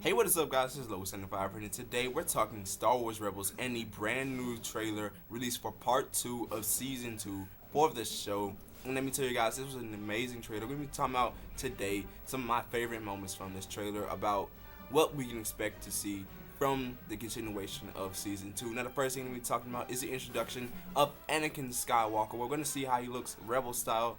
Hey, what is up, guys? This is Low75, and today we're talking Star Wars Rebels and the brand new trailer released for part 2 of season 2 for the show. And let me tell you guys, this was an amazing trailer. We're going to be talking about today some of my favorite moments from this trailer about what we can expect to see from the continuation of season 2. Now, the first thing we're going to be talking about is the introduction of Anakin Skywalker. We're going to see how he looks Rebel style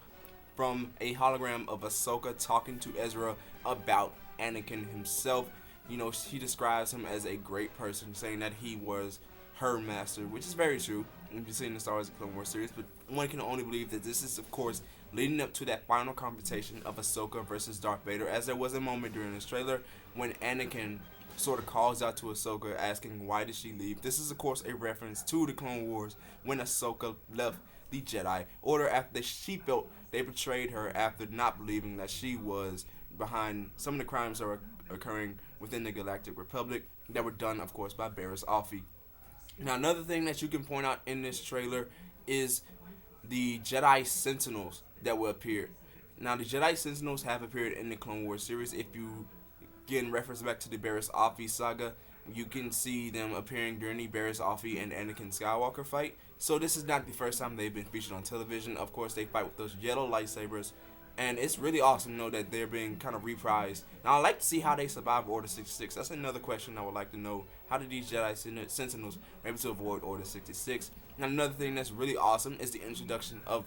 from a hologram of Ahsoka talking to Ezra about Anakin himself. You know, she describes him as a great person, saying that he was her master, which is very true if you've seen the Star Wars Clone Wars series. But one can only believe that this is, of course, leading up to that final confrontation of Ahsoka versus Darth Vader, as there was a moment during this trailer when Anakin sort of calls out to Ahsoka asking why did she leave. This is, of course, a reference to the Clone Wars when Ahsoka left the Jedi Order after she felt they betrayed her after not believing that she was behind some of the crimes that were occurring within the Galactic Republic that were done, of course, by Barriss Offee. Now, another thing that you can point out in this trailer is the Jedi Sentinels that will appear. Now, the Jedi Sentinels have appeared in the Clone Wars series. If you get in reference back to the Barriss Offee saga, you can see them appearing during the Barriss Offee and Anakin Skywalker fight. So this is not the first time they've been featured on television. Of course, they fight with those yellow lightsabers, and it's really awesome to know that they're being kind of reprised. Now, I'd like to see how they survive Order 66. That's another question I would like to know. How did these Jedi Sentinels able to avoid Order 66? Now, another thing that's really awesome is the introduction of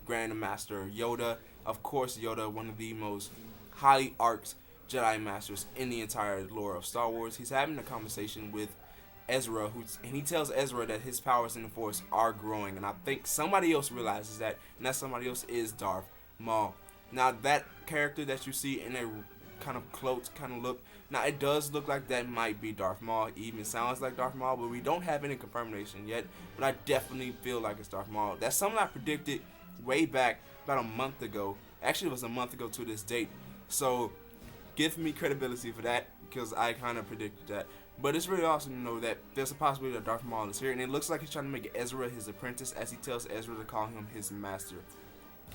Grand Master Yoda. Of course, Yoda, one of the most highly arced Jedi Masters in the entire lore of Star Wars. He's having a conversation with Ezra, and he tells Ezra that his powers in the Force are growing. And I think somebody else realizes that, and that somebody else is Darth Maul. Now, that character that you see in a kind of cloaked kind of look, now it does look like that might be Darth Maul. It even sounds like Darth Maul, but we don't have any confirmation yet. But I definitely feel like it's Darth Maul. That's something I predicted way back about a month ago. Actually, it was a month ago to this date. So give me credibility for that, because I kind of predicted that. But it's really awesome to know that there's a possibility that Darth Maul is here, and it looks like he's trying to make Ezra his apprentice, as he tells Ezra to call him his master.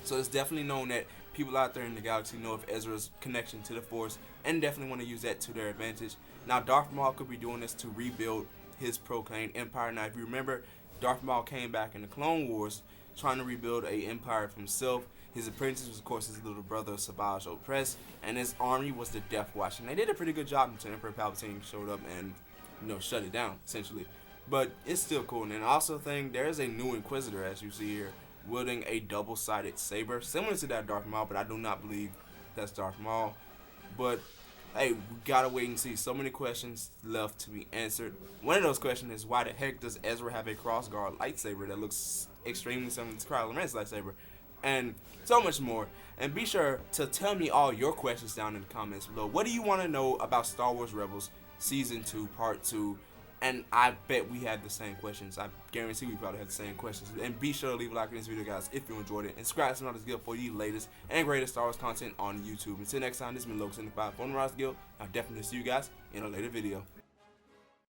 So it's definitely known that people out there in the galaxy know of Ezra's connection to the Force and definitely want to use that to their advantage. Now, Darth Maul could be doing this to rebuild his proclaimed empire. Now, if you remember, Darth Maul came back in the Clone Wars trying to rebuild an empire for himself. His apprentice was, of course, his little brother, Savage Opress, and his army was the Death Watch. And they did a pretty good job until Emperor Palpatine showed up and, shut it down, essentially. But it's still cool. And I also think there is a new Inquisitor, as you see here, wielding a double-sided saber, similar to that Darth Maul, but I do not believe that's Darth Maul. But hey, we gotta wait and see. So many questions left to be answered. One of those questions is, why the heck does Ezra have a crossguard lightsaber that looks extremely similar to Kylo Ren's lightsaber? And so much more. And be sure to tell me all your questions down in the comments below. What do you want to know about Star Wars Rebels Season 2 Part 2? And I bet we had the same questions. I guarantee we probably had the same questions. And be sure to leave a like in this video, guys, if you enjoyed it. And subscribe to Marauders Guild for the latest and greatest Star Wars content on YouTube. Until next time, this has been Low75 from Marauders Guild. I'll definitely see you guys in a later video.